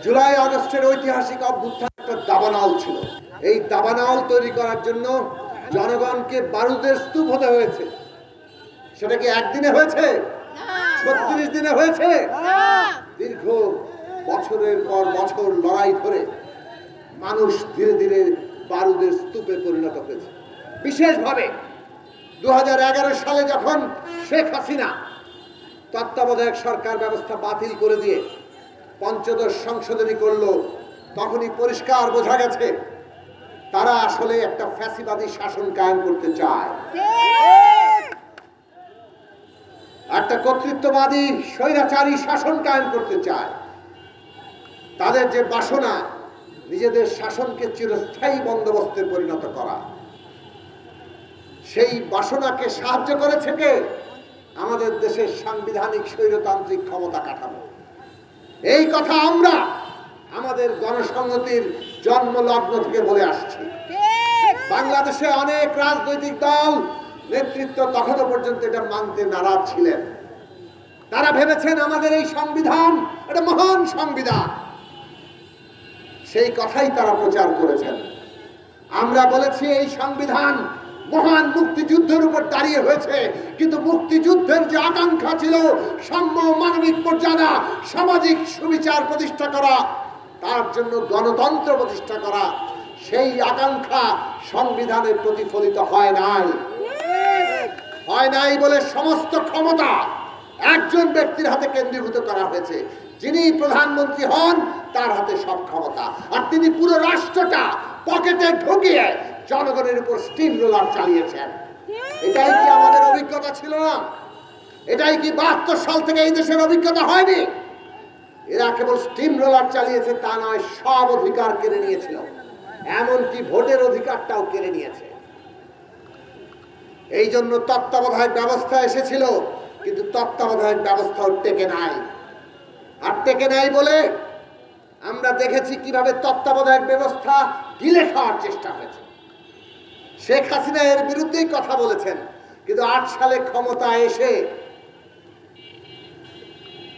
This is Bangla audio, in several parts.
জুলাই আগস্টের ঐতিহাসিক অভ্যুত্থান একটা দাবানল ছিল। এই দাবানল তৈরি করার জন্য জনগণকে বারুদের স্তূপ হতে হয়েছে। সেটা কি একদিনে হয়েছে? ৩৬ দিনে হয়েছে? দীর্ঘ বছরের পর বছর লড়াই ধরে মানুষ ধীরে ধীরে বারুদের স্তূপে পরিণত হয়েছে। বিশেষভাবে ২০১১ সালে যখন শেখ হাসিনা তত্ত্বাবধায়ক সরকার ব্যবস্থা বাতিল করে দিয়ে পঞ্চদশ সংশোধনী করলো, তখনই পরিষ্কার বোঝা গেছে তারা আসলে একটা ফ্যাসিবাদী শাসন কায়েম করতে চায়, একটা কর্তৃত্ববাদী স্বৈরাচারী শাসন কায়েম করতে চায়। তাদের যে বাসনা নিজেদের শাসনকে চিরস্থায়ী বন্দোবস্তে পরিণত করা, সেই বাসনাকে সাহায্য করেছে কে? আমাদের দেশের সাংবিধানিক স্বৈরতান্ত্রিক ক্ষমতা কাঠামো। এই কথা আমরা আমাদের গণসংহতির জন্মলগ্ন থেকে বলে আসছি। বাংলাদেশে অনেক রাজনৈতিক দল নেতৃত্ব তখনও পর্যন্ত এটা মানতে নারাজ ছিলেন। তারা ভেবেছেন আমাদের এই সংবিধান একটা মহান সংবিধান, সেই কথাই তারা প্রচার করেছেন। আমরা বলেছি এই সংবিধান মহান মুক্তিযুদ্ধের উপর দাঁড়িয়ে হয়েছে, কিন্তু মুক্তিযুদ্ধের যে আকাঙ্ক্ষা ছিল সাম্য, মানবিক মর্যাদা, সামাজিক সুবিচার প্রতিষ্ঠা করা, তার জন্য গণতন্ত্র প্রতিষ্ঠা করা, সেই আকাঙ্ক্ষা সংবিধানে প্রতিফলিত হয় নাই বলে সমস্ত ক্ষমতা একজন ব্যক্তির হাতে কেন্দ্রীভূত করা হয়েছে। যিনি প্রধানমন্ত্রী হন তার হাতে সব ক্ষমতা, আর তিনি পুরো রাষ্ট্রটা পকেটে ঢুকিয়ে জনগণের উপর স্টিম রোলার চালিয়েছেন। এটাই কি আমাদের অভিজ্ঞতা ছিল না? এটাই কি ৭২ সাল থেকে এই দেশের অভিজ্ঞতা হয়নি? এরা কেবল স্টিম রোলার চালিয়েছে তা নয়, সব অধিকার কেড়ে নিয়েছিল, এমনকি ভোটের অধিকারটাও কেড়ে নিয়েছে। এই জন্য তত্ত্বাবধায়ক ব্যবস্থা এসেছিল, কিন্তু তত্ত্বাবধায়ক ব্যবস্থাও টেকে নাই। আর টেকে নাই বলে আমরা দেখেছি কিভাবে তত্ত্বাবধায়ক ব্যবস্থা গিলে খাওয়ার চেষ্টা হয়েছে। শেখ হাসিনা এর বিরুদ্ধেই কথা বলেছেন, কিন্তু ৮ সালে ক্ষমতায় এসে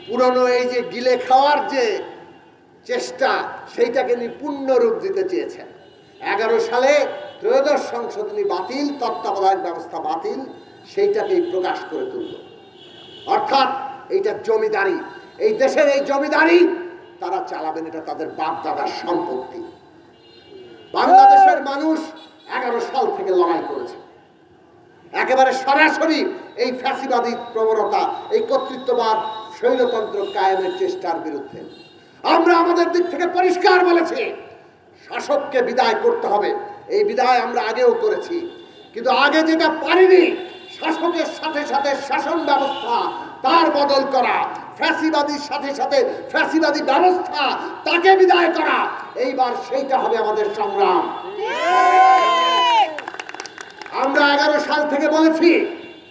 পুরনো এই যে গিলে খাওয়ার যে চেষ্টা, সেইটাকে তিনি পূর্ণ রূপ দিতে চেয়েছেন। ১১ সালে ত্রয়োদশ সংশোধনী বাতিল, তত্ত্বাবধায়ক ব্যবস্থা বাতিল, সেইটাকেই প্রকাশ করে তুলল। অর্থাৎ এইটা জমিদারি, এই দেশের এই জমিদারি তারা চালাবেন, এটা তাদের বাপ দাদার সম্পত্তি। বাংলাদেশের মানুষ ১১ সাল থেকে লড়াই করেছে একেবারে সরাসরি এই ফ্যাসিবাদী প্রবণতা, এই কর্তৃত্ববাদ, স্বৈরতন্ত্র কায়েমের চেষ্টার বিরুদ্ধে। আমরা আমাদের দিক থেকে পরিষ্কার বলেছি শাসককে বিদায় করতে হবে। এই বিদায় আমরা আগেও করেছি, কিন্তু আগে যেটা পারিনি শাসকের সাথে সাথে শাসন ব্যবস্থা তার বদল করা, ফ্যাসিবাদীর সাথে সাথে ফ্যাসিবাদী ব্যবস্থা তাকে বিদায় করা, এইবার সেইটা হবে আমাদের সংগ্রাম। আমরা ১১ সাল থেকে বলেছি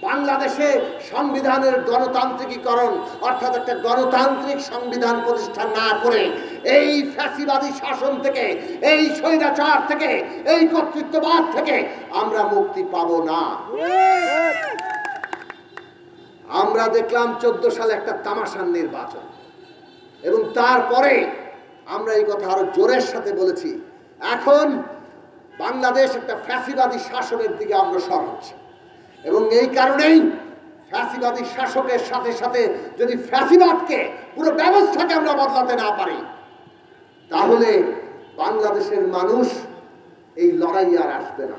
বাংলাদেশে সংবিধানের গণতান্ত্রিকীকরণ, অর্থাৎ একটা গণতান্ত্রিক সংবিধান প্রতিষ্ঠা না করে এই ফ্যাসিবাদী শাসন থেকে, এই স্বৈরাচার থেকে, এই কর্তৃত্ববাদ থেকে আমরা মুক্তি পাব না। আমরা দেখলাম ১৪ সালে একটা তামাশার নির্বাচন, এবং তারপরে আমরা এই কথা আরো জোরের সাথে বলেছি এখন বাংলাদেশ একটা ফ্যাসিবাদী শাসনের দিকে অগ্রসর হচ্ছে। এবং এই কারণেই ফ্যাসিবাদী শাসকের সাথে সাথে যদি ফ্যাসিবাদকে, পুরো ব্যবস্থাকে আমরা বদলাতে না পারি, তাহলে বাংলাদেশের মানুষ এই লড়াই আর আসবে না।